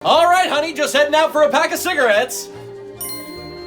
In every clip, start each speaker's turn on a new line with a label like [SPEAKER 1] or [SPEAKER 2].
[SPEAKER 1] Alright, honey, just heading out for a pack of cigarettes.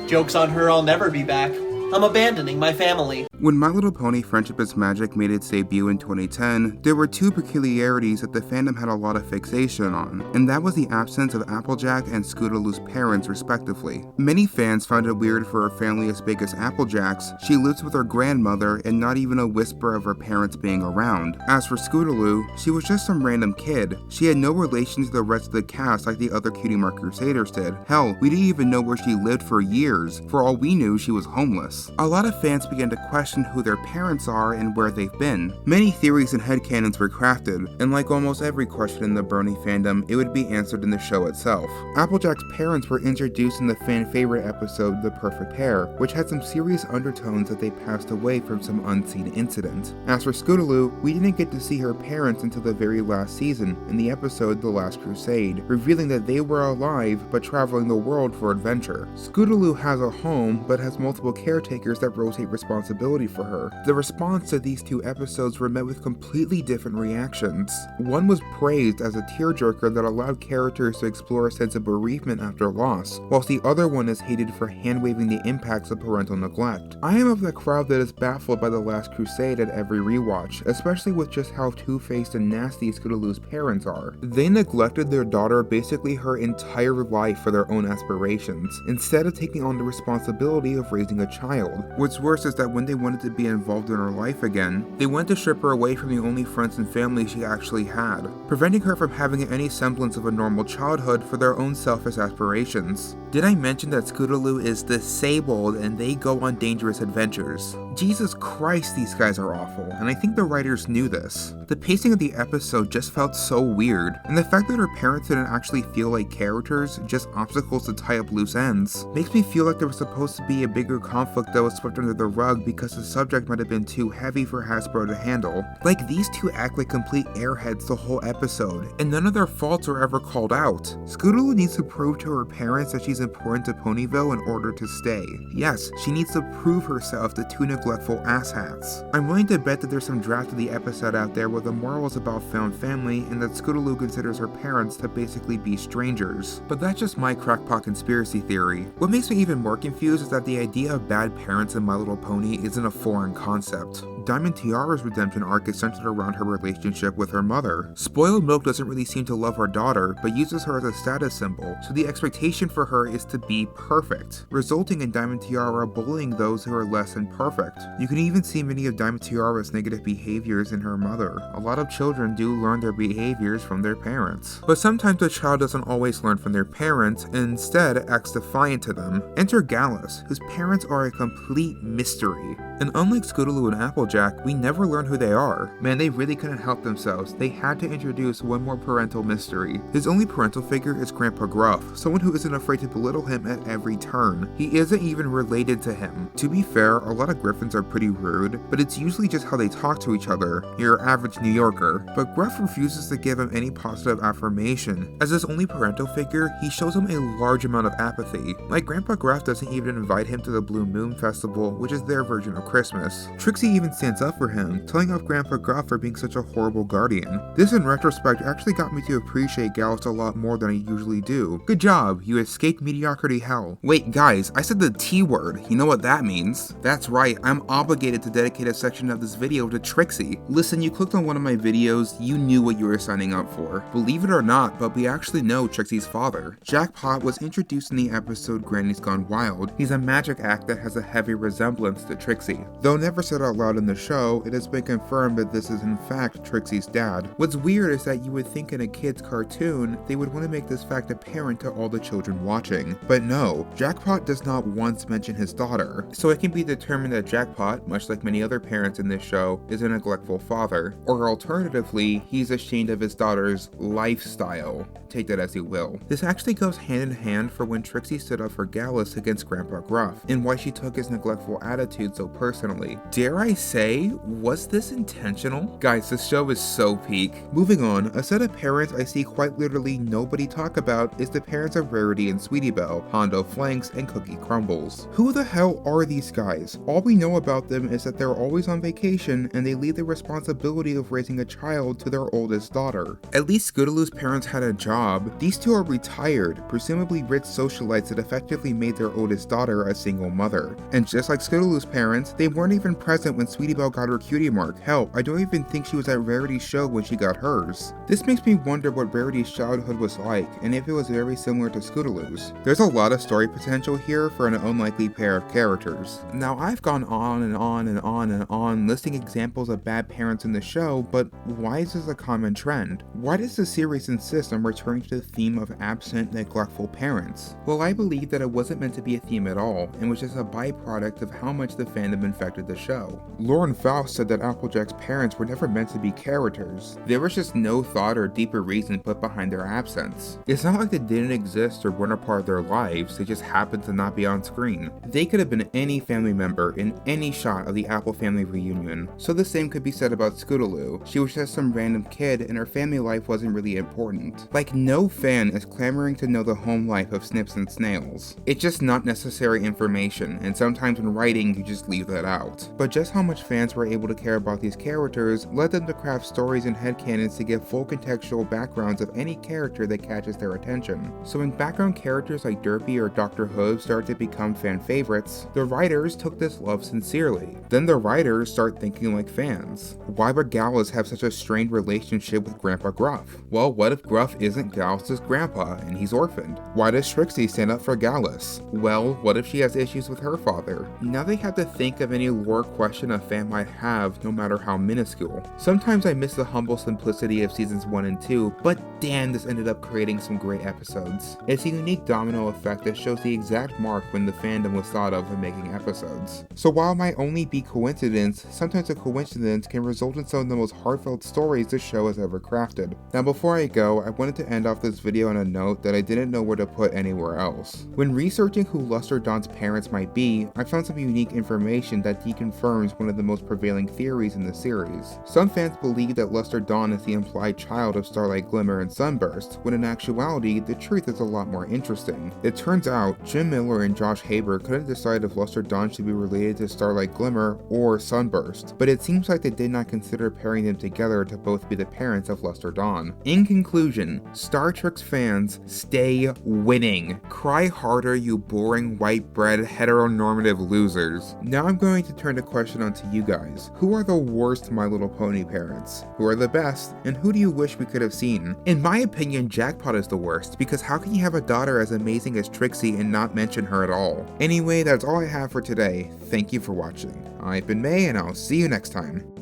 [SPEAKER 1] Joke's on her, I'll never be back. I'm abandoning my family.
[SPEAKER 2] When My Little Pony Friendship is Magic made its debut in 2010, there were two peculiarities that the fandom had a lot of fixation on, and that was the absence of Applejack and Scootaloo's parents respectively. Many fans found it weird for a family as big as Applejack's. She lives with her grandmother and not even a whisper of her parents being around. As for Scootaloo, she was just some random kid. She had no relation to the rest of the cast like the other Cutie Mark Crusaders did. Hell, we didn't even know where she lived for years. For all we knew, she was homeless. A lot of fans began to question who their parents are and where they've been. Many theories and headcanons were crafted, and like almost every question in the Brony fandom, it would be answered in the show itself. Applejack's parents were introduced in the fan favorite episode The Perfect Pair, which had some serious undertones that they passed away from some unseen incident. As for Scootaloo, we didn't get to see her parents until the very last season, in the episode The Last Crusade, revealing that they were alive but traveling the world for adventure. Scootaloo has a home, but has multiple caretakers that rotate responsibility for her. The response to these two episodes were met with completely different reactions. One was praised as a tearjerker that allowed characters to explore a sense of bereavement after loss, whilst the other one is hated for hand-waving the impacts of parental neglect. I am of the crowd that is baffled by The Last Crusade at every rewatch, especially with just how two-faced and nasty Scootaloo's parents are. They neglected their daughter basically her entire life for their own aspirations, instead of taking on the responsibility of raising a child. What's worse is that when they wanted to be involved in her life again, they went to strip her away from the only friends and family she actually had, preventing her from having any semblance of a normal childhood for their own selfish aspirations. Did I mention that Scootaloo is disabled and they go on dangerous adventures? Jesus Christ, these guys are awful, and I think the writers knew this. The pacing of the episode just felt so weird, and the fact that her parents didn't actually feel like characters, just obstacles to tie up loose ends, makes me feel like there was supposed to be a bigger conflict that was swept under the rug because the subject might have been too heavy for Hasbro to handle. Like, these two act like complete airheads the whole episode, and none of their faults are ever called out. Scootaloo needs to prove to her parents that she's important to Ponyville in order to stay. Yes, she needs to prove herself to two neglectful asshats. I'm willing to bet that there's some draft of the episode out there where the moral is about found family and that Scootaloo considers her parents to basically be strangers. But that's just my crackpot conspiracy theory. What makes me even more confused is that the idea of bad parents in My Little Pony isn't a foreign concept. Diamond Tiara's redemption arc is centered around her relationship with her mother. Spoiled Milk doesn't really seem to love her daughter, but uses her as a status symbol, so the expectation for her is to be perfect, resulting in Diamond Tiara bullying those who are less than perfect. You can even see many of Diamond Tiara's negative behaviors in her mother. A lot of children do learn their behaviors from their parents. But sometimes a child doesn't always learn from their parents, and instead acts defiant to them. Enter Gallus, whose parents are a complete mystery. And unlike Scootaloo and Applejack, we never learn who they are. Man, they really couldn't help themselves. They had to introduce one more parental mystery. His only parental figure is Grandpa Gruff, someone who isn't afraid to belittle him at every turn. He isn't even related to him. To be fair, a lot of Griffins are pretty rude, but it's usually just how they talk to each other, your average New Yorker. But Gruff refuses to give him any positive affirmation. As his only parental figure, he shows him a large amount of apathy. Like, Grandpa Gruff doesn't even invite him to the Blue Moon Festival, which is their version of Christmas. Trixie even stands up for him, telling off Grandpa Gruff for being such a horrible guardian. This in retrospect actually got me to appreciate Gallus a lot more than I usually do. Good job, you escaped mediocrity hell. Wait guys, I said the T word, you know what that means? That's right, I'm obligated to dedicate a section of this video to Trixie. Listen, you clicked on one of my videos, you knew what you were signing up for. Believe it or not, but we actually know Trixie's father. Jackpot was introduced in the episode Granny's Gone Wild. He's a magic act that has a heavy resemblance to Trixie. Though never said out loud in the show, it has been confirmed that this is in fact Trixie's dad. What's weird is that you would think in a kid's cartoon, they would want to make this fact apparent to all the children watching. But no, Jackpot does not once mention his daughter, so it can be determined that Jackpot, much like many other parents in this show, is a neglectful father. Or alternatively, he's ashamed of his daughter's lifestyle. Take that as you will. This actually goes hand in hand for when Trixie stood up for Gallus against Grandpa Gruff, and why she took his neglectful attitude so personally. Dare I say, was this intentional? Guys, this show is so peak. Moving on, a set of parents I see quite literally nobody talk about is the parents of Rarity and Sweetie Belle, Hondo Flanks, and Cookie Crumbles. Who the hell are these guys? All we know about them is that they're always on vacation and they leave the responsibility of raising a child to their oldest daughter. At least Scootaloo's parents had a job. These two are retired, presumably rich socialites that effectively made their oldest daughter a single mother. And just like Scootaloo's parents, they weren't even present when Sweetie Belle got her cutie mark. Hell, I don't even think she was at Rarity's show when she got hers. This makes me wonder what Rarity's childhood was like, and if it was very similar to Scootaloo's. There's a lot of story potential here for an unlikely pair of characters. Now, I've gone on and on and on and on listing examples of bad parents in the show, but why is this a common trend? Why does the series insist on returning to the theme of absent, neglectful parents? Well, I believe that it wasn't meant to be a theme at all, and was just a byproduct of how much the fandom infected the show. Lauren Faust said that Applejack's parents were never meant to be characters. There was just no thought or deeper reason put behind their absence. It's not like they didn't exist or weren't a part of their lives, they just happened to not be on screen. They could have been any family member in any shot of the Apple family reunion, so the same could be said about Scootaloo. She was just some random kid and her family life wasn't really important. Like, no fan is clamoring to know the home life of Snips and Snails. It's just not necessary information, and sometimes when writing you just leave that out. But just how much fans were able to care about these characters led them to craft stories and headcanons to give full contextual backgrounds of any character that catches their attention. So when background characters like Derpy or Dr. Hood start to become fan favorites, the writers took this love sincerely. Then the writers start thinking like fans. Why would Gallus have such a strained relationship with Grandpa Gruff? Well, what if Gruff isn't Gallus's grandpa and he's orphaned? Why does Trixie stand up for Gallus? Well, what if she has issues with her father? Now they have to think of any lore question a fan might have, no matter how minuscule. Sometimes I miss the humble simplicity of seasons 1 and 2, but damn, this ended up creating some great episodes. It's a unique domino effect that shows the exact mark when the fandom was thought of when making episodes. So while it might only be coincidence, sometimes a coincidence can result in some of the most heartfelt stories the show has ever crafted. Now before I go, I wanted to end off this video on a note that I didn't know where to put anywhere else. When researching who Luster Dawn's parents might be, I found some unique information that deconfirms one of the most prevailing theories in the series. Some fans believe that Luster Dawn is the implied child of Starlight Glimmer and Sunburst, when in actuality, the truth is a lot more interesting. It turns out, Jim Miller and Josh Haber couldn't decide if Luster Dawn should be related to Starlight Glimmer or Sunburst, but it seems like they did not consider pairing them together to both be the parents of Luster Dawn. In conclusion, Star Trek's fans, stay winning. Cry harder, you boring white bread heteronormative losers. Now I'm going to turn the question on to you guys. Who are the worst My Little Pony parents? Who are the best? And who do you wish we could have seen? In my opinion, Jackpot is the worst, because how can you have a daughter as amazing as Trixie and not mention her at all? Anyway, that's all I have for today. Thank you for watching. I've been May, and I'll see you next time.